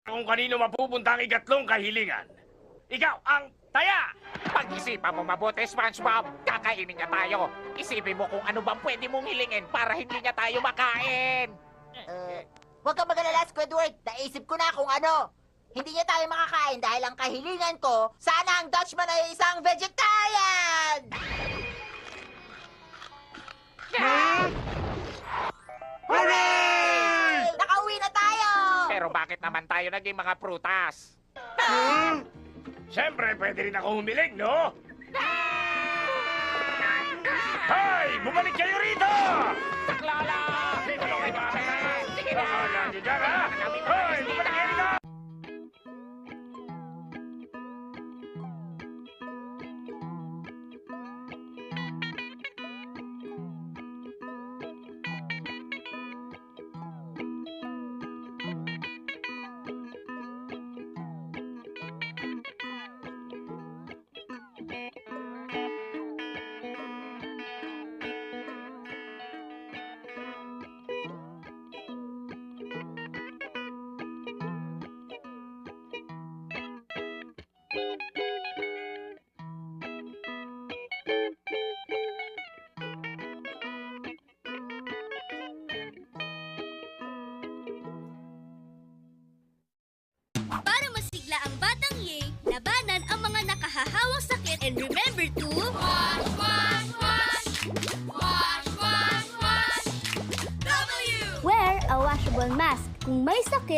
kung kanino mapupunta ang ikatlong kahilingan. Ikaw ang taya! Pag-isipan mo mabuti, SpongeBob. Kakainin niya tayo. Isipin mo kung ano bang pwede mong hilingin para hindi niya tayo makain. Huwag kang magalala, Squidward. Naisip ko na kung ano. Hindi niya tayo makakain dahil ang kahilingan ko, sana ang Dutchman ay isang vegetarian! Hooray! Nakauwi na tayo! Pero bakit naman tayo naging mga prutas? Siyempre, pwede rin ako humiling, no? Hoy! Bumalik kayo rito! Saklala! Tulungan niyo kami! Sige na! Bahala niyo dyan, ha? Hoy! Bumalik kayo rito! Para masigla ang batang Yay, labanan ang mga nakahahawang sakit and remember to wash, wash, wash! Wash, wash, wash! W! Wear a washable mask kung may sakit